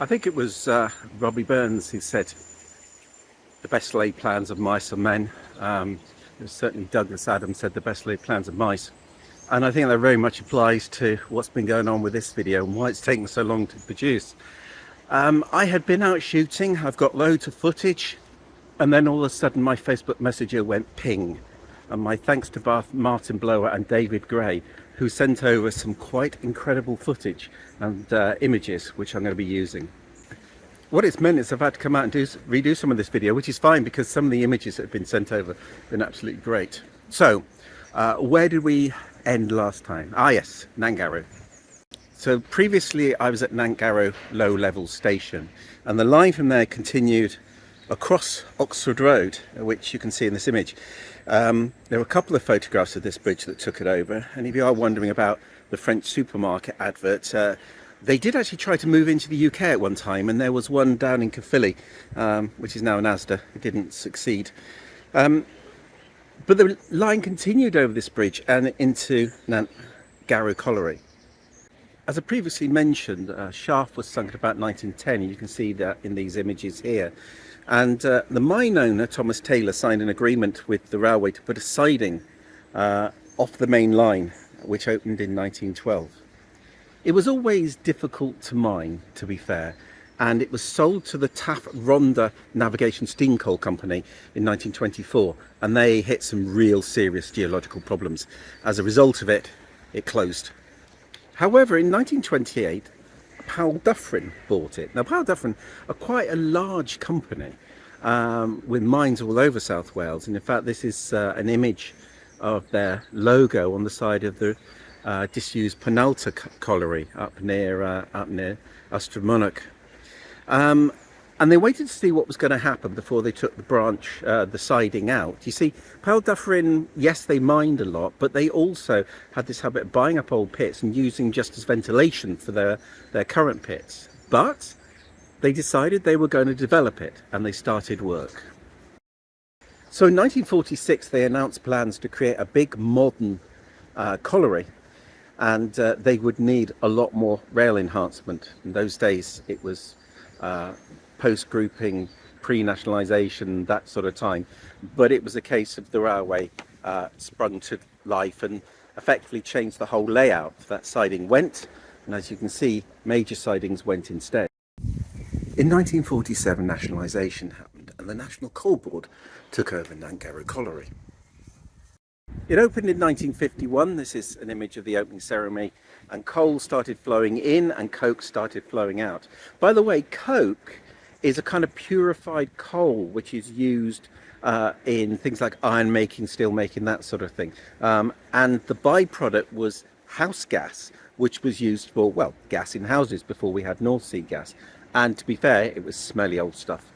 I think it was Robbie Burns who said the best laid plans of mice are men. It was certainly Douglas Adams said the best laid plans of mice. And I think that very much applies to what's been going on with this video and why it's taken so long to produce. I had been out shooting, I've got loads of footage, and then all of a sudden my Facebook Messenger went ping. And my thanks to Martin Blower and David Gray, who sent over some quite incredible footage and images, which I'm going to be using. What it's meant is I've had to come out and redo some of this video, which is fine because some of the images that have been sent over have been absolutely great. So, where did we end last time? Ah yes, Nantgarw. So previously I was at Nantgarw low level station, and the line from there continued across Oxford Road, which you can see in this image. There were a couple of photographs of this bridge that took it over, and if you are wondering about the French supermarket advert, they did actually try to move into the UK at one time, and there was one down in Caerphilly, which is now an Asda. It didn't succeed. But the line continued over this bridge and into Nantgarw colliery. As I previously mentioned, a shaft was sunk at about 1910, and you can see that in these images here. And the mine owner, Thomas Taylor, signed an agreement with the railway to put a siding off the main line, which opened in 1912. It was always difficult to mine, to be fair, and it was sold to the Taff Rhondda Navigation Steam Coal Company in 1924, and they hit some real serious geological problems. As a result of it, it closed. However, in 1928, Powell Dyffryn bought it. Now, Powell Dyffryn are quite a large company with mines all over South Wales, and in fact this is an image of their logo on the side of the disused Penalta colliery up near Ystrad. And they waited to see what was going to happen before they took the siding out. You see, Powell Dyffryn, yes, they mined a lot, but they also had this habit of buying up old pits and using just as ventilation for their current pits. But they decided they were going to develop it, and they started work. So in 1946, they announced plans to create a big modern colliery, and they would need a lot more rail enhancement. In those days, it was post-grouping, pre-nationalisation, that sort of time, but it was a case of the railway sprung to life and effectively changed the whole layout. That siding went, and as you can see, major sidings went instead. In 1947, nationalisation happened, and the National Coal Board took over Nantgarw colliery. It opened in 1951. This is an image of the opening ceremony, and coal started flowing in and coke started flowing out. By the way, coke is a kind of purified coal which is used in things like iron making, steel making, that sort of thing. And the byproduct was house gas, which was used for, well, gas in houses before we had North Sea gas. And to be fair, it was smelly old stuff.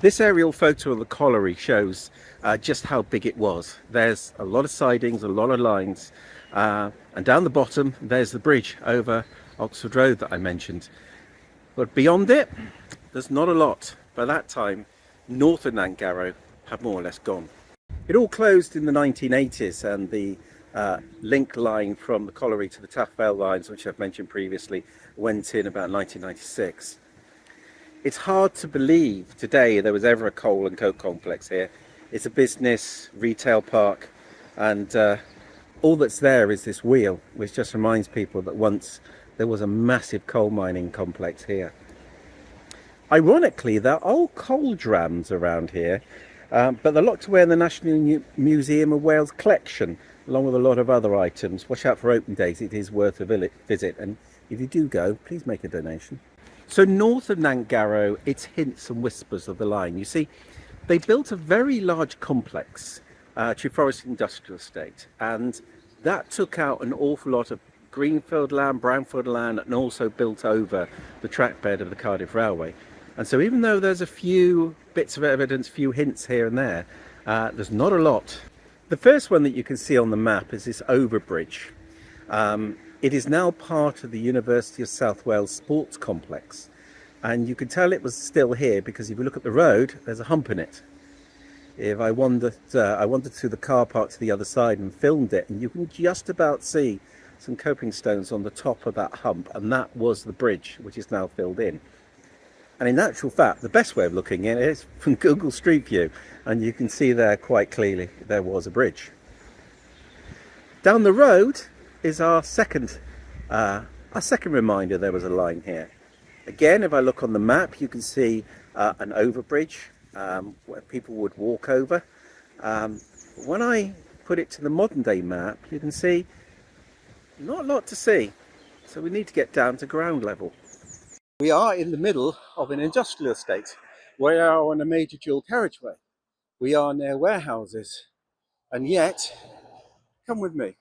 This aerial photo of the colliery shows just how big it was. There's a lot of sidings, a lot of lines, and down the bottom there's the bridge over Oxford Road that I mentioned. But beyond it, there's not a lot. By that time, north of Nantgarw had more or less gone. It all closed in the 1980s, and the link line from the colliery to the Taff Vale lines, which I've mentioned previously, went in about 1996. It's hard to believe today there was ever a coal and coke complex here. It's a business, retail park, and all that's there is this wheel, which just reminds people that once there was a massive coal mining complex here. Ironically, there are old coal drams around here, but they're locked away in the National Museum of Wales collection, along with a lot of other items. Watch out for open days, it is worth a visit, and if you do go, please make a donation. So north of Nantgarw, it's hints and whispers of the line. You see, they built a very large complex, Treforest Industrial Estate, and that took out an awful lot of greenfield land, brownfield land, and also built over the track bed of the Cardiff Railway. And so even though there's a few bits of evidence, few hints here and there, there's not a lot. The first one that you can see on the map is this overbridge. It is now part of the University of South Wales Sports Complex, and you can tell it was still here because if you look at the road, there's a hump in it. If I wandered through the car park to the other side and filmed it, and you can just about see some coping stones on the top of that hump, and that was the bridge, which is now filled in. And in actual fact, the best way of looking at it is from Google Street View, and you can see there quite clearly there was a bridge. Down the road is our second reminder there was a line here. Again, if I look on the map, you can see an overbridge where people would walk over. When I put it to the modern day map, you can see not a lot to see. So we need to get down to ground level. We are in the middle of an industrial estate. We are on a major dual carriageway. We are near warehouses. And yet, come with me.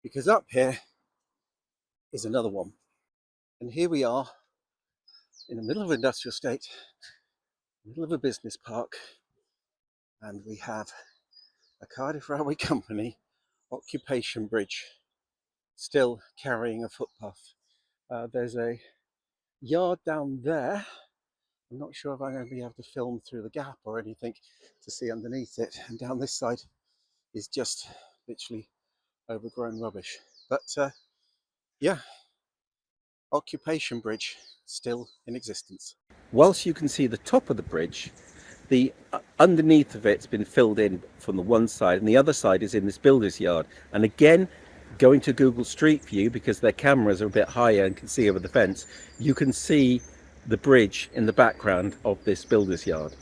Because up here is another one. And here we are in the middle of an industrial estate, middle of a business park, and we have a Cardiff Railway Company occupation bridge still carrying a footpath. There's a yard down there. I'm not sure if I'm going to be able to film through the gap or anything to see underneath it. And down this side is just literally overgrown rubbish. But yeah, occupation bridge still in existence. Whilst you can see the top of the bridge, the underneath of it's been filled in from the one side, and the other side is in this builder's yard. And again, going to Google Street View, because their cameras are a bit higher and can see over the fence, you can see the bridge in the background of this builder's yard.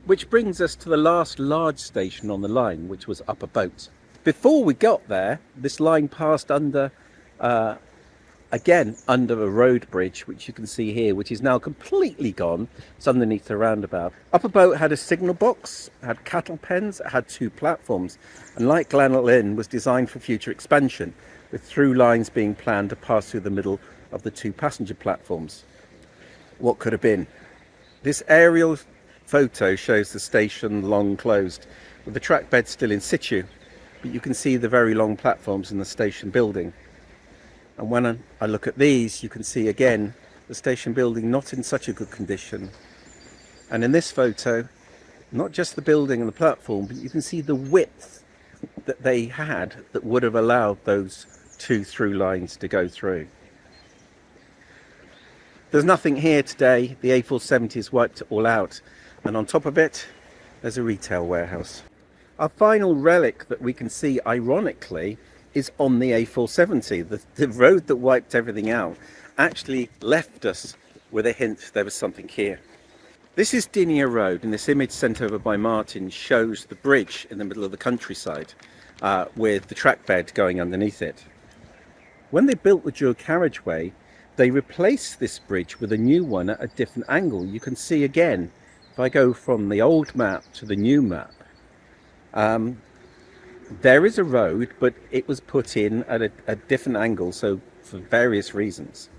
Which brings us to the last large station on the line, which was Upper Boat. Before we got there, this line passed under again under a road bridge, which you can see here, which is now completely gone. It's underneath the roundabout. Upper Boat had a signal box, had cattle pens, it had 2 platforms, and like Llanelin was designed for future expansion, with through lines being planned to pass through the middle of the 2 passenger platforms. What could have been? This aerial photo shows the station long closed, with the track bed still in situ, but you can see the very long platforms in the station building. And when I look at these, you can see again the station building not in such a good condition. And in this photo, not just the building and the platform, but you can see the width that they had that would have allowed those 2 through lines to go through. There's nothing here today. The A470 has wiped it all out. And on top of it, there's a retail warehouse. Our final relic that we can see, ironically, is on the A470. The road that wiped everything out actually left us with a hint there was something here. This is Dinia Road, and this image sent over by Martin shows the bridge in the middle of the countryside with the track bed going underneath it. When they built the dual carriageway, they replaced this bridge with a new one at a different angle. You can see again, if I go from the old map to the new map, there is a road, but it was put in at a different angle, so for various reasons.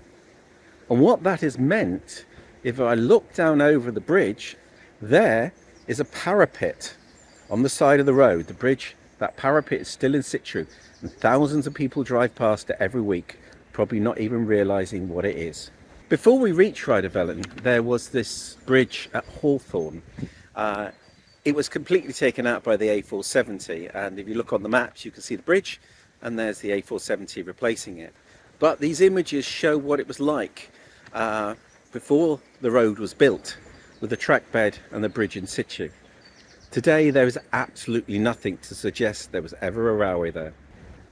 And what that has meant, if I look down over the bridge, there is a parapet on the side of the road. The bridge, that parapet is still in situ, and thousands of people drive past it every week, probably not even realising what it is. Before we reach Rhydyfelin, there was this bridge at Hawthorne. It was completely taken out by the A470, and if you look on the maps you can see the bridge and there's the A470 replacing it. But these images show what it was like before the road was built, with the track bed and the bridge in situ. Today there is absolutely nothing to suggest there was ever a railway there.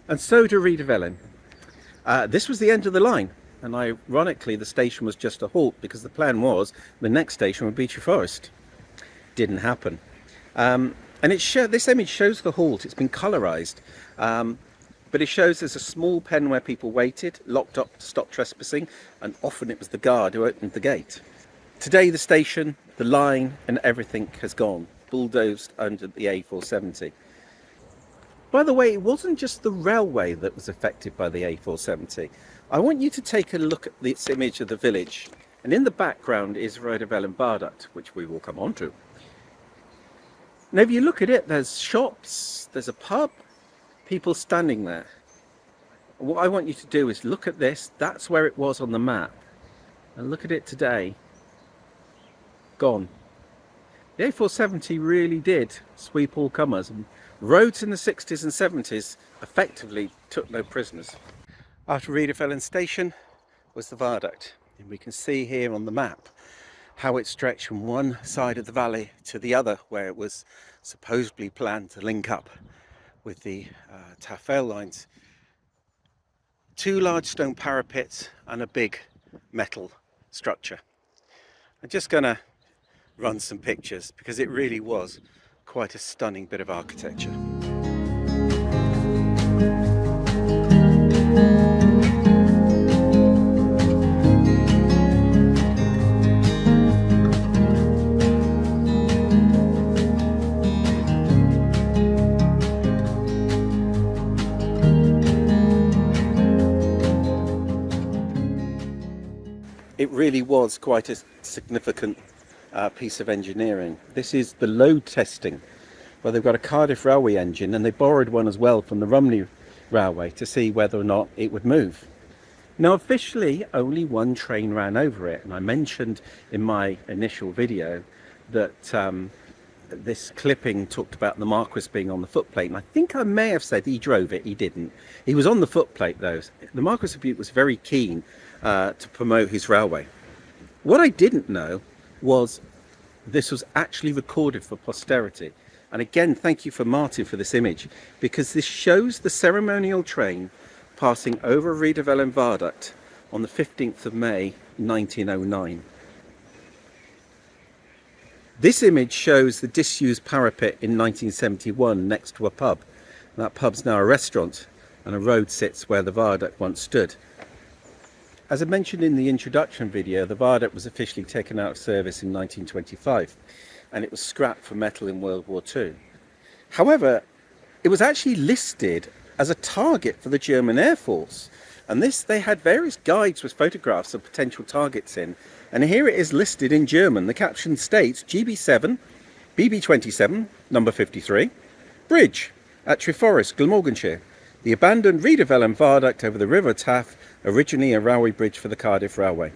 And so to Rhydyfelin. This was the end of the line, and ironically the station was just a halt, because the plan was the next station would be Treforest. Didn't happen. And this image shows the halt. It's been colorized, but it shows there's a small pen where people waited, locked up to stop trespassing, and often it was the guard who opened the gate. Today the station, the line and everything has gone, bulldozed under the A470. By the way, it wasn't just the railway that was affected by the A470. I want you to take a look at this image of the village, and in the background is Rhydyfelin viaduct, which we will come on to. Now if you look at it, there's shops, there's a pub, people standing there. And what I want you to do is look at this. That's where it was on the map, and look at it today. Gone. The A470 really did sweep all comers, and roads in the 60s and 70s effectively took no prisoners. After Rhydyfelin station was the viaduct, and we can see here on the map how it stretched from one side of the valley to the other, where it was supposedly planned to link up with the Taff lines. Two large stone parapets and a big metal structure. I'm just gonna run some pictures because it really was quite a stunning bit of architecture. It really was quite a significant piece of engineering. This is the load testing, where they've got a Cardiff Railway engine, and they borrowed one as well from the Rumney Railway to see whether or not it would move. Now officially only one train ran over it, and I mentioned in my initial video that this clipping talked about the Marquis being on the footplate, and I think I may have said he drove it. He didn't. He was on the footplate though. The Marquis of Bute was very keen to promote his railway. What I didn't know was this was actually recorded for posterity. And again, thank you for Martin for this image, because this shows the ceremonial train passing over Rhydyfelin Viaduct on the 15th of May 1909. This image shows the disused parapet in 1971 next to a pub. That pub's now a restaurant, and a road sits where the viaduct once stood. As I mentioned in the introduction video, the viaduct was officially taken out of service in 1925, and it was scrapped for metal in World War II. However, it was actually listed as a target for the German Air Force, and they had various guides with photographs of potential targets in, and here it is listed in German. The caption states GB7, BB27, number 53, bridge at Treforest, Glamorganshire. The abandoned Rhydyfelin Viaduct over the River Taff, originally a railway bridge for the Cardiff Railway.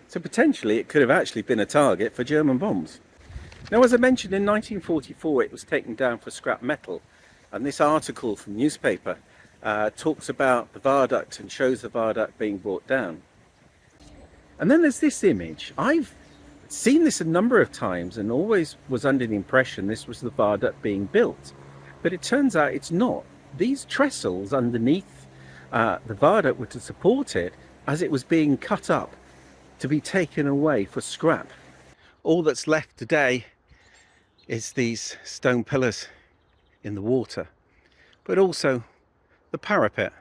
So potentially it could have actually been a target for German bombs. Now, as I mentioned, in 1944 it was taken down for scrap metal, and this article from newspaper talks about the viaduct and shows the viaduct being brought down. And then there's this image. I've seen this a number of times and always was under the impression this was the viaduct being built, but it turns out it's not. These trestles underneath the viaduct were to support it as it was being cut up to be taken away for scrap. All that's left today is these stone pillars in the water, but also the parapet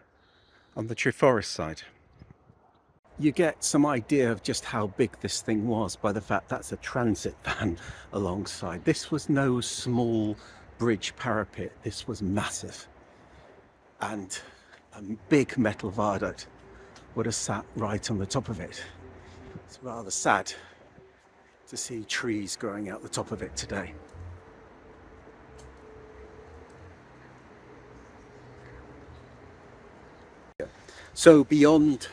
on the Treforest side. You get some idea of just how big this thing was by the fact that's a transit van alongside. This was no small bridge parapet, this was massive. And a big metal viaduct would have sat right on the top of it. It's rather sad to see trees growing out the top of it today. So beyond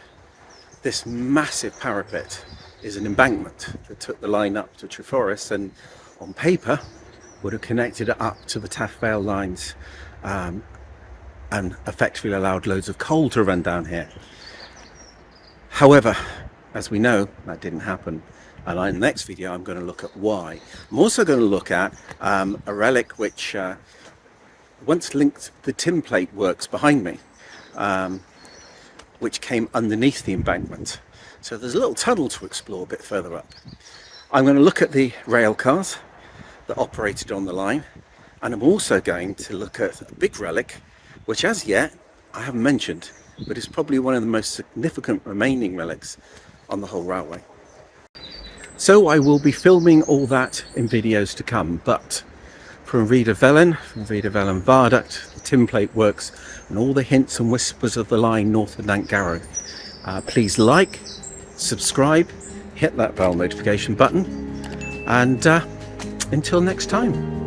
this massive parapet is an embankment that took the line up to Treforest, and on paper would have connected it up to the Taff lines, and effectively allowed loads of coal to run down here. However, as we know, that didn't happen, and in the next video I'm going to look at why. I'm also going to look at a relic which once linked the tin plate works behind me, which came underneath the embankment. So there's a little tunnel to explore a bit further up. I'm going to look at the rail cars that operated on the line, and I'm also going to look at a big relic which as yet I haven't mentioned, but is probably one of the most significant remaining relics on the whole railway. So I will be filming all that in videos to come, but from Rhydyfelin Viaduct, the tin plate works, and all the hints and whispers of the line north of Nantgarw, please like, subscribe, hit that bell notification button, and until next time.